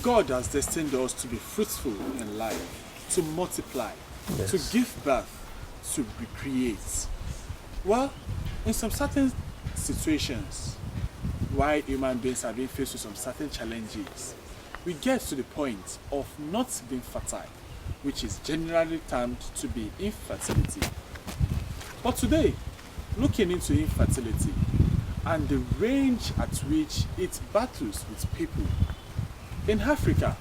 God has destined us to be fruitful in life, to multiply, to give birth, to recreate. Well, in some certain situations, why human beings are being faced with some certain challenges, we get to the point of not being fertile, which is generally termed to be infertility. But today, looking into infertility and the range at which it battles with people, in Africa,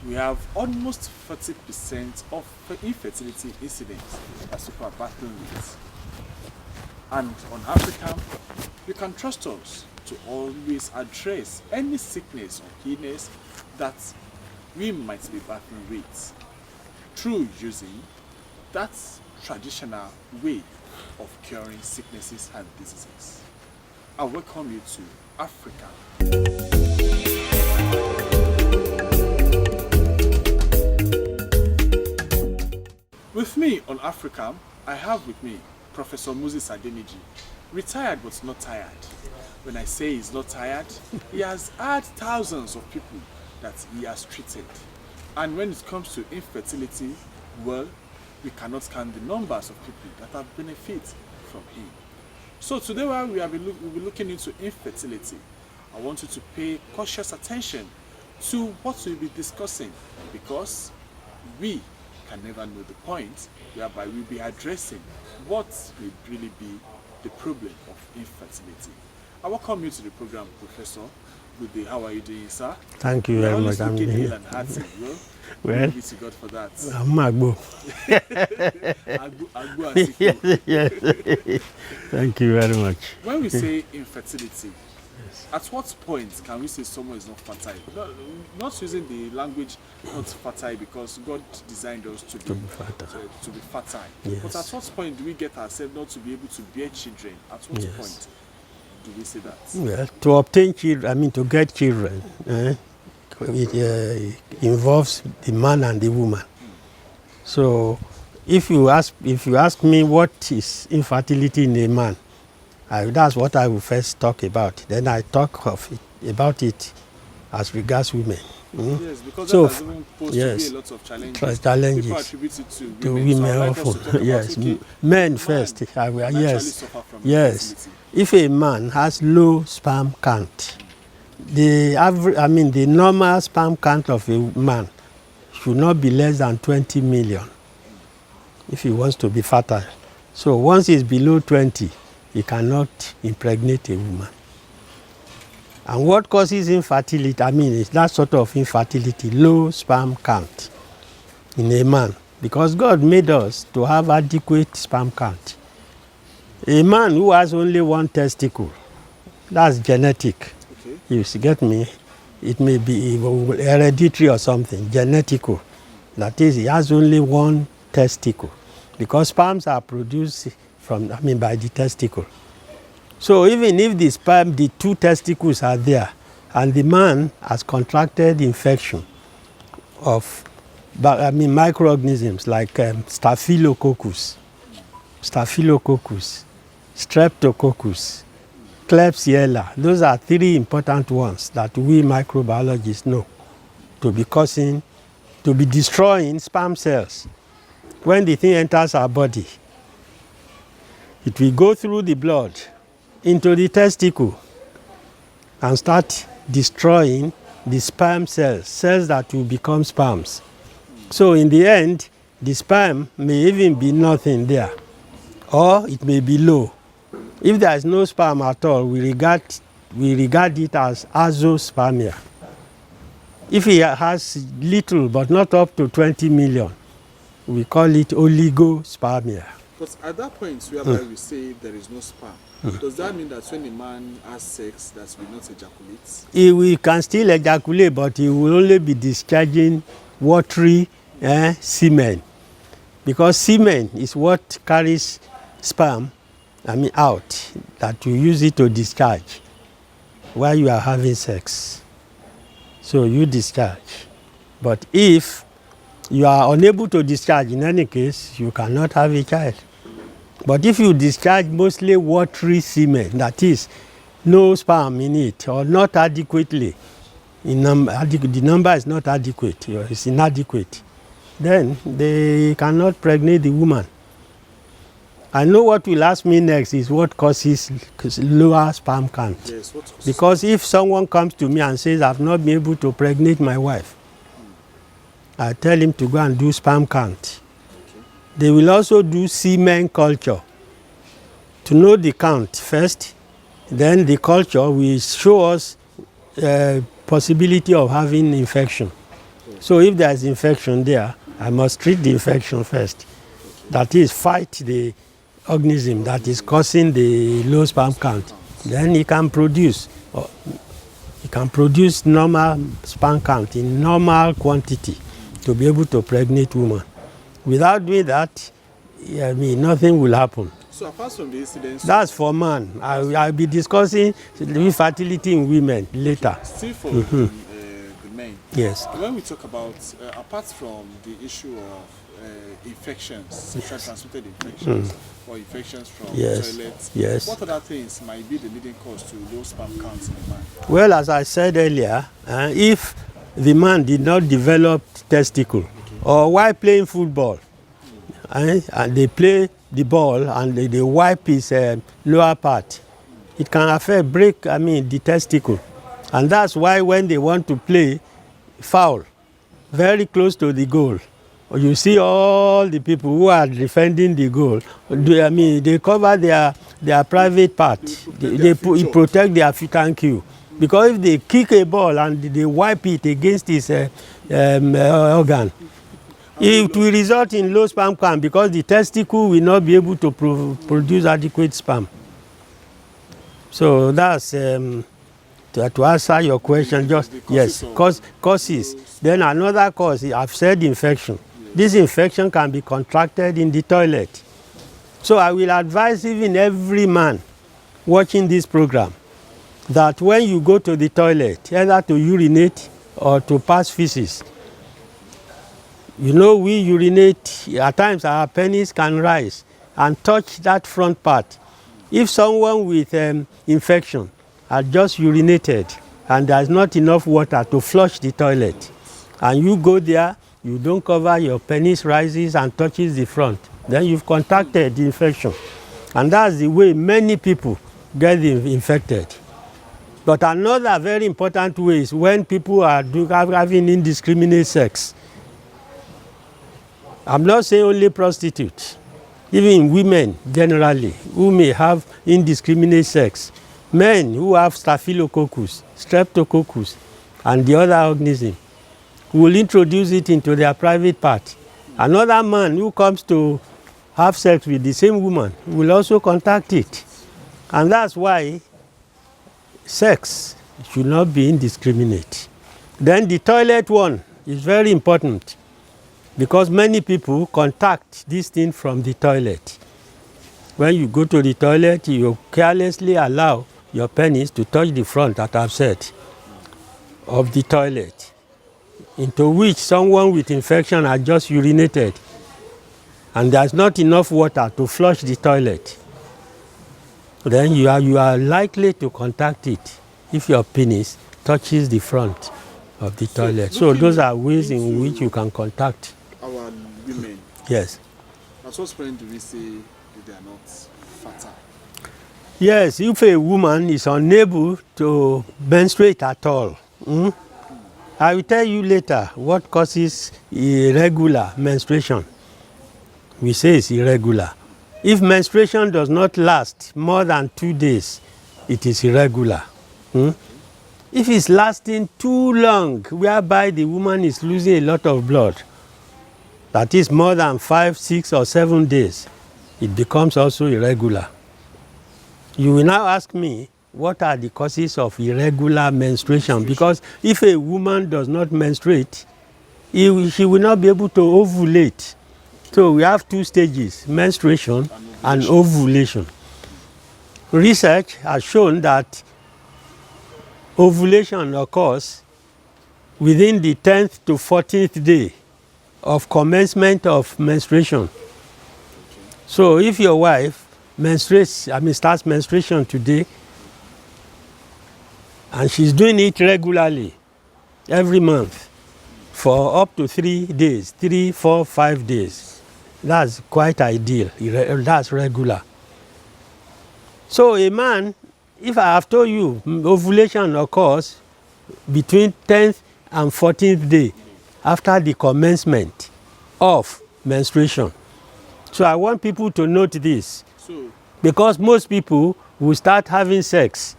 we have almost 40% of infertility incidents that people are battling with. And on Africam, you can trust us to always address any sickness or illness that we might be battling with through using that traditional way of curing sicknesses and diseases. I welcome you to Africa. With me on Africam, I have with me Professor Moses Adeniji, retired but not tired. When I say he's not tired, he has had thousands of people that he has treated. And when it comes to infertility, well, we cannot count the numbers of people that have benefited from him. So today, while we'll be looking into infertility, I want you to pay cautious attention to what we'll be discussing, because we can never know the point whereby we'll be addressing what will really be the problem of infertility. I welcome you to the program, Professor. Good day. How are you doing, sir? Thank you very much. I'm here. And hearty, well, to God for that. I'm Agbo. Agbo. Yes. Thank you very much. When we say infertility, at what point can we say someone is not fertile? Not using the language not fertile, because God designed us to be fertile. Yes. But at what point do we get ourselves not to be able to bear children? At what point do we say that? Well, to obtain children, to get children, it involves the man and the woman. So, if you ask me what is infertility in a man, that's what I will first talk about. Then I talk about it as regards women. Yes, because that has even posed to be a lot of challenges. People attribute it to women often. Yes, men first. Yes. If a man has low sperm count, the normal sperm count of a man should not be less than 20 million if he wants to be fertile. So once it's below 20, he cannot impregnate a woman. And what causes infertility? Is that sort of infertility, low sperm count in a man. Because God made us to have adequate sperm count. A man who has only one testicle, that's genetic. Okay. You get me? It may be hereditary or something, genetical. That is, he has only one testicle. Because sperms are produced by the testicle. So even if the two testicles are there, and the man has contracted infection of microorganisms like Staphylococcus, Streptococcus, Klebsiella, those are three important ones that we microbiologists know to be destroying sperm cells. When the thing enters our body, it will go through the blood into the testicle and start destroying the sperm cells that will become sperms. So in the end, the sperm may even be nothing there, or it may be low. If there is no sperm at all, we regard it as azoospermia. If it has little but not up to 20 million, we call it oligospermia. But at that point whereby we say there is no sperm, does that mean that when a man has sex, that will not ejaculate? He can still ejaculate, but he will only be discharging watery semen. Because semen is what carries sperm out, that you use it to discharge while you are having sex. So you discharge. But if you are unable to discharge, in any case, you cannot have a child. But if you discharge mostly watery semen, that is, no sperm in it or not adequately, the number is not adequate, or it's inadequate, then they cannot pregnate the woman. I know what will ask me next is what causes lower sperm count. Yes, what causes? Because if someone comes to me and says, I've not been able to pregnate my wife, I tell him to go and do sperm count. Okay. They will also do semen culture to know the count first. Then the culture will show us possibility of having infection. Okay. So if there is infection there, I must treat the infection first. Okay. That is, fight the organism that is causing the low sperm count. Then he can produce. He can produce normal sperm count in normal quantity to be able to pregnate woman. Without doing that, I mean, nothing will happen. So apart from the incidents, that's for man. I'll be discussing infertility in women later. Still for the men. Yes. When we talk about, apart from the issue of infections, sexually transmitted infections, or infections from toilets, what other things might be the leading cause to low sperm counts in a man? Well, as I said earlier, if the man did not develop testicle, or while playing football, and they play the ball and they wipe his lower part, it can break the testicle. And that's why when they want to play foul very close to the goal, you see all the people who are defending the goal, they cover their private part. They protect their future. Thank you. Because if they kick a ball and they wipe it against his organ, it will result in low sperm count because the testicle will not be able to produce adequate sperm. So that's to answer your question. Just yes, causes. Then another cause, I've said infection. This infection can be contracted in the toilet. So I will advise even every man watching this program that when you go to the toilet, either to urinate or to pass feces, we urinate, at times our penis can rise and touch that front part. If someone with infection had just urinated and there's not enough water to flush the toilet, and you go there, you don't cover, your penis rises and touches the front, then you've contracted the infection. And that's the way many people get infected. But another very important way is when people are having indiscriminate sex. I'm not saying only prostitutes, even women generally who may have indiscriminate sex, men who have staphylococcus, streptococcus, and the other organism, will introduce it into their private part. Another man who comes to have sex with the same woman will also contact it. And that's why sex should not be indiscriminate. Then the toilet one is very important because many people contact this thing from the toilet. When you go to the toilet, you carelessly allow your penis to touch the front, that I've said, of the toilet, into which someone with infection has just urinated, and there's not enough water to flush the toilet. Then you are likely to contact it if your penis touches the front of the toilet. So those are ways in which you can contact our women. Yes. At what point do we say that they are not fertile? Yes, if a woman is unable to menstruate at all, I will tell you later what causes irregular menstruation. We say it's irregular. If menstruation does not last more than 2 days, it is irregular. If it's lasting too long, whereby the woman is losing a lot of blood, that is more than 5, 6, or 7 days, it becomes also irregular. You will now ask me, what are the causes of irregular menstruation? Because if a woman does not menstruate, she will not be able to ovulate. So we have 2 stages, menstruation and ovulation. Research has shown that ovulation occurs within the 10th to 14th day of commencement of menstruation. So if your wife starts menstruation today, and she's doing it regularly, every month for up to 3 days, 3, 4, 5 days. That's quite ideal. That's regular. So a man, if I have told you ovulation occurs between 10th and 14th day after the commencement of menstruation. So I want people to note this, because most people will start having sex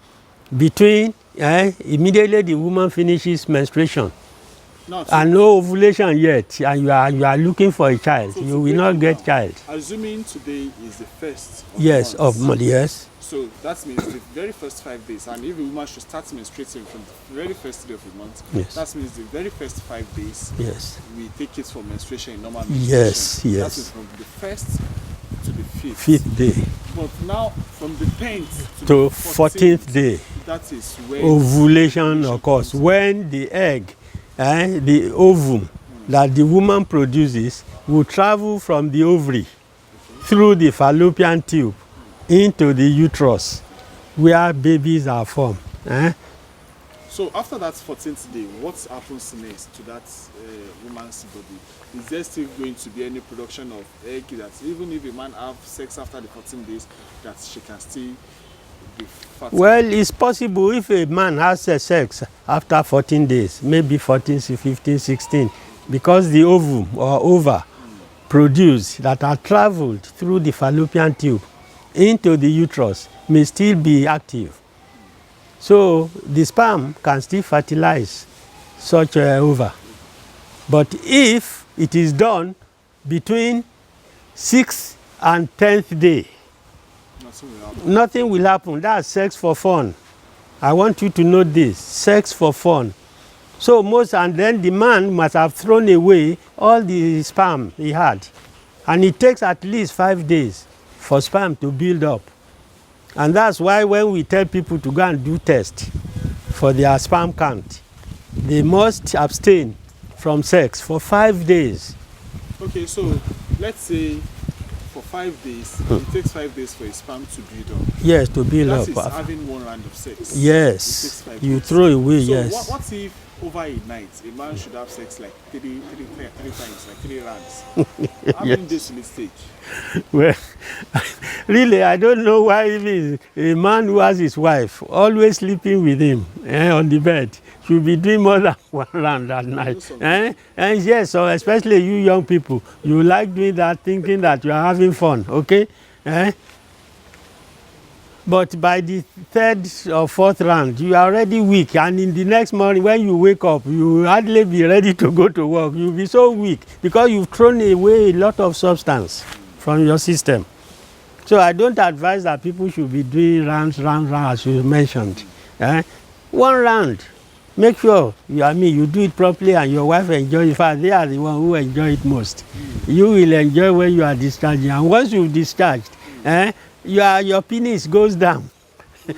between immediately the woman finishes menstruation and no ovulation yet, and you are looking for a child. So you will not get child. Assuming today is the first of yes months. of month, yes. So that means the very first 5 days, and if a woman should start menstruating from the very first day of the month, yes, that means the very first 5 days, yes, we take it for menstruation in normal menstruation. Yes, yes. That is from the first to the fifth day. But now from the 10th to the 14th day, that is when ovulation occurs. When the egg, the ovum that the woman produces will travel from the ovary through the fallopian tube into the uterus where babies are formed. So after that 14th day, what happens next to that woman's body? Is there still going to be any production of egg that even if a man have sex after the 14 days, that she can still be fertile? Well, it's possible if a man has sex after 14 days, maybe 14, 15, 16, because the ovum or ova produced that are traveled through the fallopian tube into the uterus may still be active. So the sperm can still fertilize such ova. But if it is done between 6th and 10th day, nothing will happen. That's sex for fun. I want you to note this, sex for fun. So and then the man must have thrown away all the sperm he had. And it takes at least 5 days for sperm to build up. And that's why when we tell people to go and do test for their sperm count, they must abstain from sex for 5 days. Okay, so let's say for 5 days, it takes 5 days for a sperm to build up. Yes, to build up. That is having one round of sex. Yes, you days. throw away, so yes. What if over a night, a man should have sex like three times, like 3 rounds? How many days will it take? Well, really, I don't know why even a man who has his wife always sleeping with him on the bed should be doing more than 1 round at night. And yes, so especially you young people, you like doing that, thinking that you are having fun, okay? But by the 3rd or 4th round, you are already weak, and in the next morning when you wake up, you will hardly be ready to go to work. You will be so weak because you've thrown away a lot of substance from your system. So I don't advise that people should be doing rounds as you mentioned. 1 round. Make sure you do it properly and your wife enjoys it. In fact, they are the one who enjoy it most. You will enjoy when you are discharging, and once you've discharged, your penis goes down.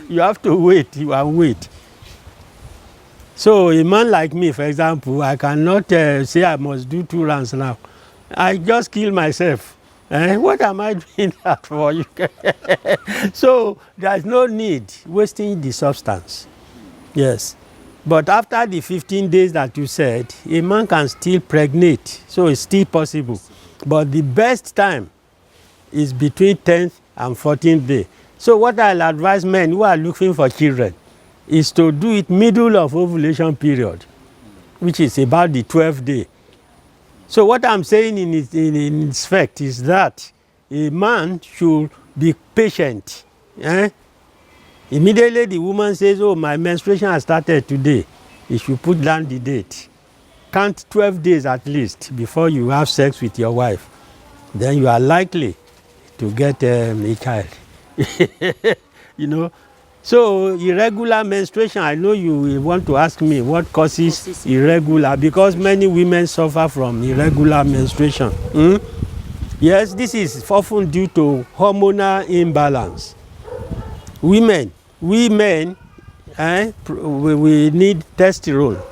You have to wait. So a man like me, for example, I cannot say I must do 2 rounds now. I just kill myself. What am I doing that for? So there's no need wasting the substance. Yes. But after the 15 days that you said, a man can still pregnate. So it's still possible. But the best time is between 10th and 14th day. So what I'll advise men who are looking for children is to do it middle of ovulation period, which is about the 12th day. So what I'm saying in effect is that a man should be patient. Immediately the woman says, oh, my menstruation has started today, you should put down the date. Count 12 days at least before you have sex with your wife. Then you are likely to get a child. So irregular menstruation, I know you will want to ask me what causes irregular, because many women suffer from irregular menstruation. Yes, this is often due to hormonal imbalance. We men, we need testosterone.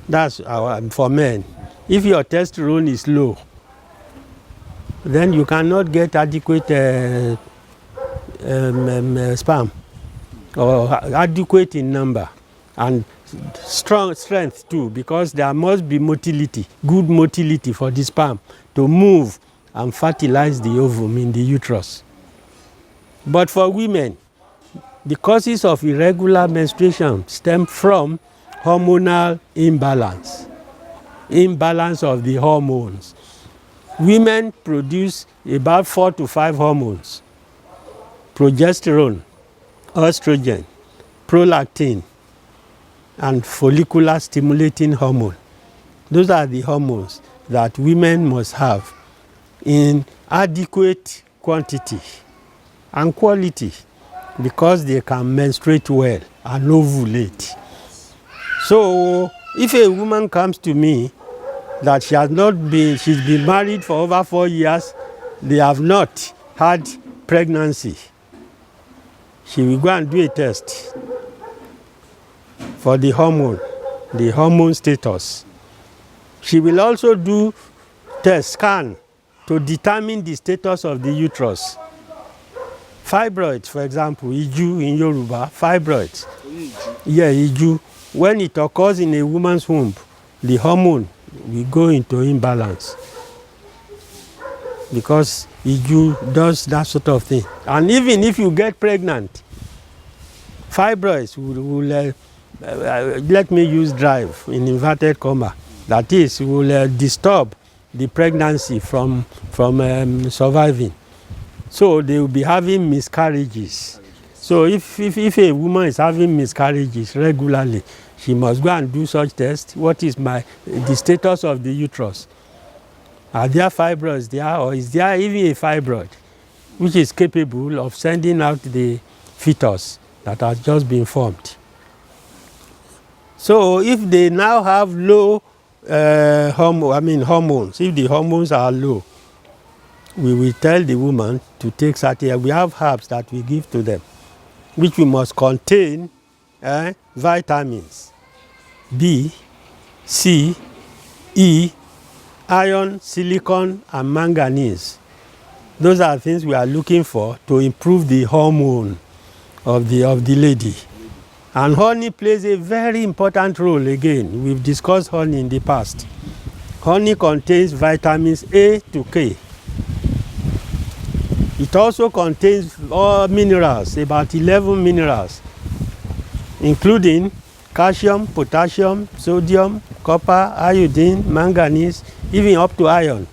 That's for men. If your testosterone is low, then you cannot get adequate sperm or adequate in number. and strong strength too, because there must be motility, good motility for the sperm to move and fertilize the ovum in the uterus. But for women, the causes of irregular menstruation stem from hormonal imbalance of the hormones. Women produce about 4 to 5 hormones: progesterone, estrogen, prolactin, and follicular stimulating hormone. Those are the hormones that women must have in adequate quantity and quality, because they can menstruate well and ovulate. So if a woman comes to me that she's been married for over 4 years, they have not had pregnancy, she will go and do a test for the hormone status. She will also do scan to determine the status of the uterus. Fibroids, for example, iju in Yoruba, fibroids. Yeah, iju. When it occurs in a woman's womb, the hormone will go into imbalance, because iju does that sort of thing. And even if you get pregnant, fibroids will let me use drive in inverted comma. That is, will disturb the pregnancy from surviving. So they will be having miscarriages. So if a woman is having miscarriages regularly, she must go and do such tests. What is the status of the uterus? Are there fibroids there, or is there even a fibroid which is capable of sending out the fetus that has just been formed? So if they now have low hormones, if the hormones are low, we will tell the woman to take certain. We have herbs that we give to them, which we must contain vitamins B, C, E, iron, silicon, and manganese. Those are things we are looking for to improve the hormone of the lady. And honey plays a very important role again. We've discussed honey in the past. Honey contains vitamins A to K. It also contains all minerals, about 11 minerals, including calcium, potassium, sodium, copper, iodine, manganese, even up to iron.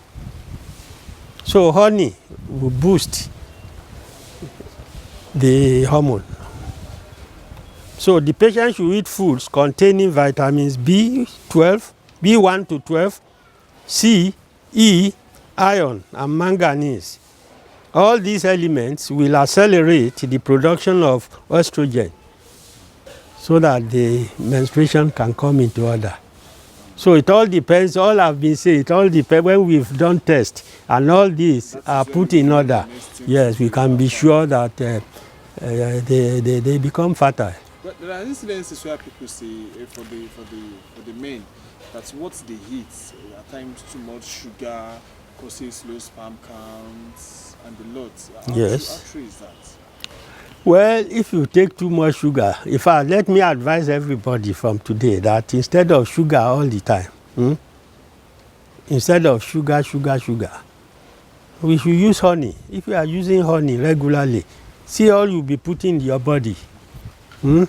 So honey will boost the hormone. So the patient should eat foods containing vitamins B12, B1 to 12, C, E, iron, and manganese. All these elements will accelerate the production of estrogen so that the menstruation can come into order. So it all depends, all I've been saying, it all depends when we've done tests and all these are put in order. Yes, we can be sure that they become fertile. But there are incidences where people say for the men that what they eat, at times too much sugar causes low sperm counts and the lot. Yes. How true is that? Well, if you take too much sugar, in fact, let me advise everybody from today that instead of sugar all the time, instead of sugar, we should use honey. If you are using honey regularly, see all you'll be putting in your body. And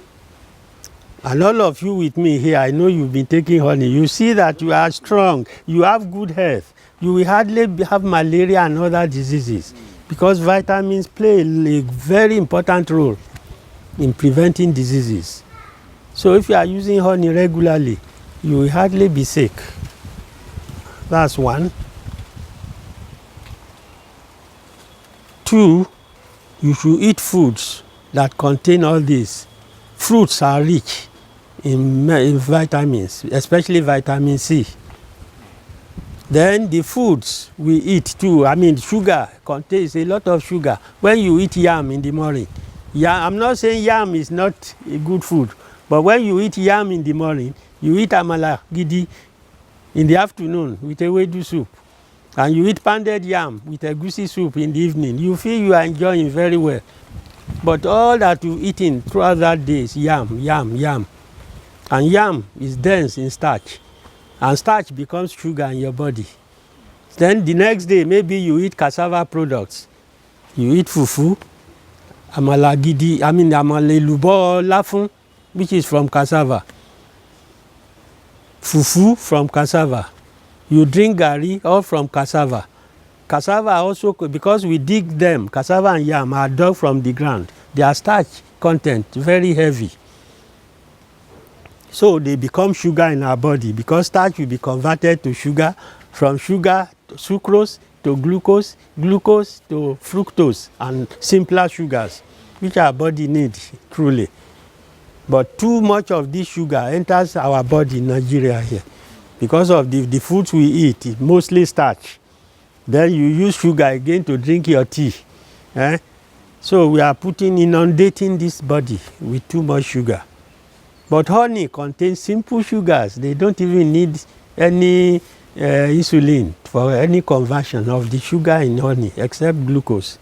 all of you with me here, I know you've been taking honey. You see that you are strong, you have good health. You will hardly have malaria and other diseases, because vitamins play a very important role in preventing diseases. So if you are using honey regularly, you will hardly be sick. That's one. 2, you should eat foods that contain all these. Fruits are rich in vitamins, especially vitamin C. Then the foods we eat too, sugar contains a lot of sugar. When you eat yam in the morning, I'm not saying yam is not a good food, but when you eat yam in the morning, you eat amala gidi in the afternoon with ewedu soup, and you eat pounded yam with egusi soup in the evening, you feel you are enjoying very well. But all that you eating throughout that day is yam. And yam is dense in starch. And starch becomes sugar in your body. Then the next day, maybe you eat cassava products. You eat fufu, amala gidi, amala elubo lafun, which is from cassava. Fufu from cassava. You drink garri, all from cassava. Cassava also, because we dig them, cassava and yam are dug from the ground. Their starch content very heavy. So they become sugar in our body because starch will be converted to sugar, from sugar to sucrose to glucose, glucose to fructose and simpler sugars, which our body needs truly. But too much of this sugar enters our body in Nigeria here because of the foods we eat, it's mostly starch. Then you use sugar again to drink your tea. So we are inundating this body with too much sugar. But honey contains simple sugars. They don't even need any insulin for any conversion of the sugar in honey except glucose.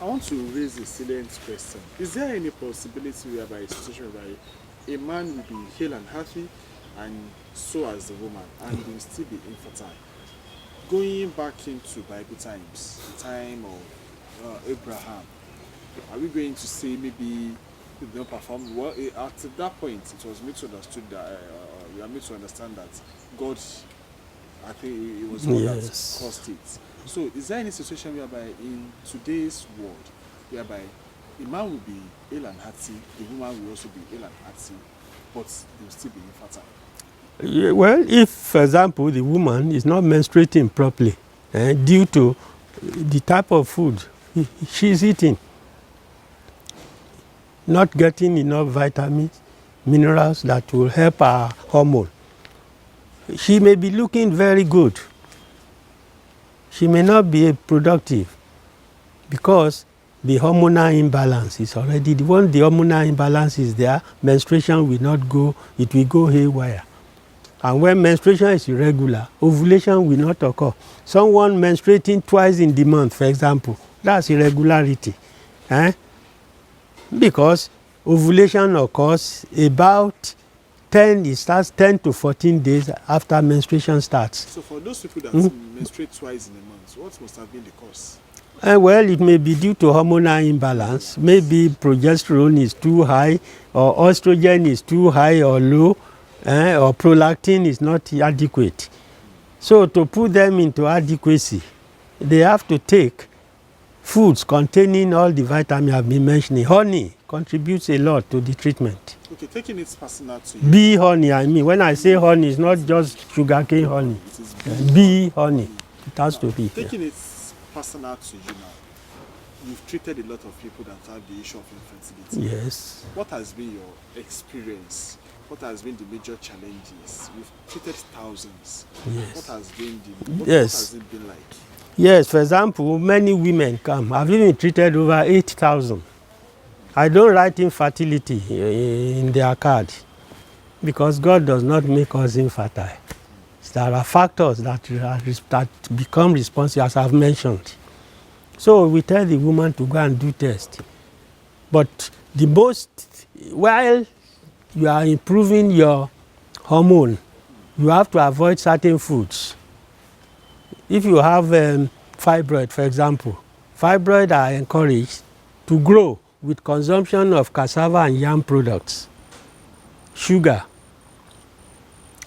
I want to raise a salient question. Is there any possibility whereby a situation whereby a man will be hale and healthy and so as the woman and will still be infertile? Going back into Bible times, the time of Abraham, are we going to say maybe they don't perform well? At that point, it was made to understood that we are made to understand that God, I think it was God that caused it. So, is there any situation whereby in today's world, whereby a man will be ill and hearty, the woman will also be ill and hearty, but they will still be infertile? Yeah, well, if, for example, the woman is not menstruating properly due to the type of food she's eating, not getting enough vitamins, minerals that will help her hormone, she may be looking very good. She may not be productive because the hormonal imbalance is already, once the hormonal imbalance is there, menstruation will not go, it will go haywire. And when menstruation is irregular, ovulation will not occur. Someone menstruating twice in the month, for example, that's irregularity. Because ovulation occurs about 10 to 14 days after menstruation starts. So for those people that menstruate twice in a month, what must have been the cause? Well, it may be due to hormonal imbalance. Maybe progesterone is too high, or estrogen is too high or low, or prolactin is not adequate. So to put them into adequacy, they have to take foods containing all the vitamins I've been mentioning. Honey contributes a lot to the treatment. Okay, taking it personal to you. Bee honey, I mean. When I say honey, it's not just sugarcane honey. It is bee honey. It has to be. Taking it personal to you now, you've treated a lot of people that have the issue of infertility. Yes. What has been your experience? What has been the major challenges? We've treated thousands. Yes. What has been Yes. what has it been like? Yes, for example, many women come. I've even treated over 8,000. I don't write infertility in their card because God does not make us infertile. There are factors that become responsible, as I've mentioned. So we tell the woman to go and do test. But the most, while you are improving your hormone, you have to avoid certain foods. If you have fibroid, for example, fibroid are encouraged to grow with consumption of cassava and yam products, sugar,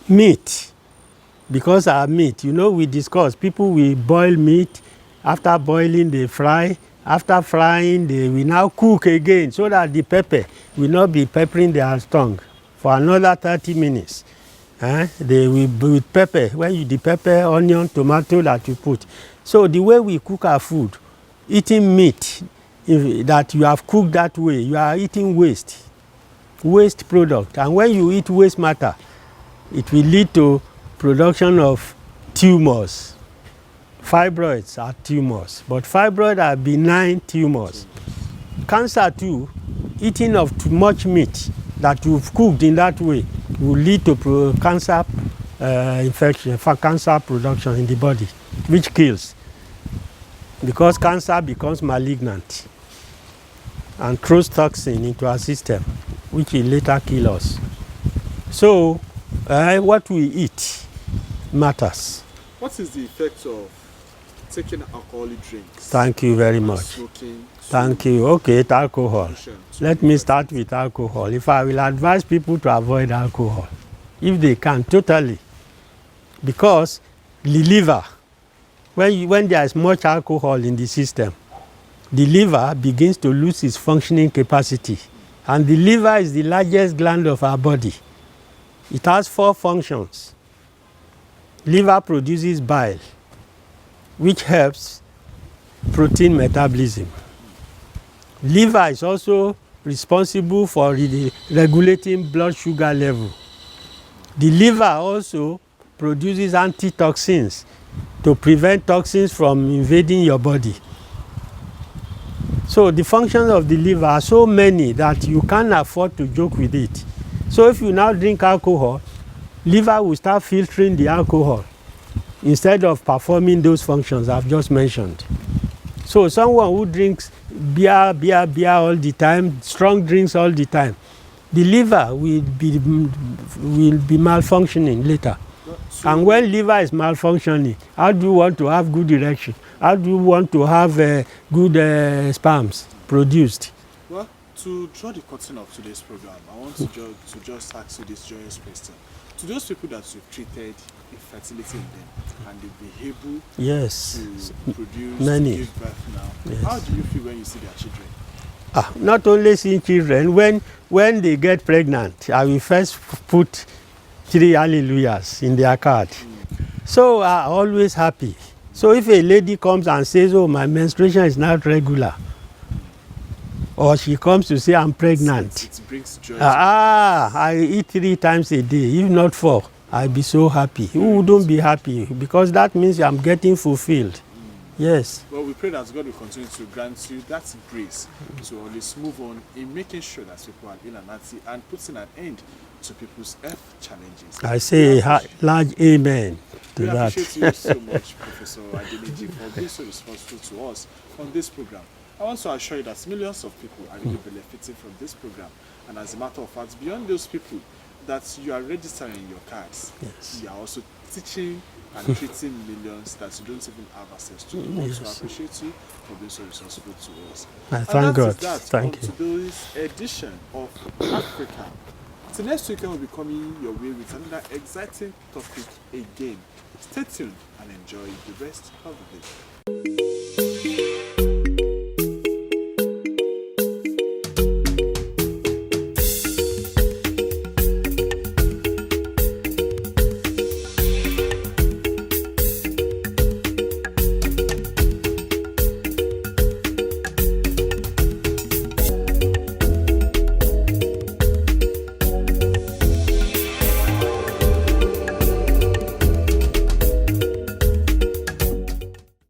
meat, because our meat, we discussed, people will boil meat, after boiling they fry, after frying they will now cook again so that the pepper will not be peppering their tongue for another 30 minutes. They will be with pepper, the pepper, onion, tomato that you put. So the way we cook our food, eating meat that you have cooked that way, you are eating waste product. And when you eat waste matter, it will lead to production of tumors. Fibroids are tumors, but fibroids are benign tumors. Cancer too, eating of too much meat that you've cooked in that way will lead to cancer infection, for cancer production in the body, which kills. Because cancer becomes malignant and throws toxin into our system, which will later kill us. So, what we eat matters. What is the effect of taking alcoholic drinks? Thank you very much. Smoking. Thank you. Okay, alcohol. Let me start with alcohol. If I will advise people to avoid alcohol, if they can, totally. Because the liver, when there is much alcohol in the system, the liver begins to lose its functioning capacity. And the liver is the largest gland of our body. It has 4 functions. Liver produces bile, which helps protein metabolism. Liver is also responsible for regulating blood sugar level. The liver also produces antitoxins to prevent toxins from invading your body. So the functions of the liver are so many that you can't afford to joke with it. So if you now drink alcohol, liver will start filtering the alcohol instead of performing those functions I've just mentioned. So someone who drinks beer all the time, strong drinks all the time, the liver will be malfunctioning later. And when liver is malfunctioning, how do you want to have good erection? How do you want to have good sperms produced? Well, to draw the curtain of today's program, I want to just ask you this joyous question. To those people that you've treated infertility in them and they've been able to produce, many. To give birth now, Yes. how do you feel when you see their children? Not only seeing children, when they get pregnant, I will first put 3 hallelujahs in their card. So I'm always happy. So if a lady comes and says, oh, my menstruation is not regular, or she comes to say I'm pregnant, It brings joy. I eat 3 times a day, if not 4, I'll be so happy. Who wouldn't be happy? Because that means I'm getting fulfilled. Yes. Well, we pray that God will continue to grant you that grace to always move on in making sure that people are in and healthy and putting an end to people's health challenges. I say a large amen to we that. appreciate you so much, Professor Adeniji, for being so responsible to us on this program. I want to assure you that millions of people are really benefiting from this program. And as a matter of fact, beyond those people that you are registering your cards, Yes. you are also teaching and treating millions that you don't even have access to. We want to appreciate you for being so responsible to us. Thank God. Thank you. Today's edition of Africa. So next week I will be coming your way with another exciting topic again. Stay tuned and enjoy the rest of the day.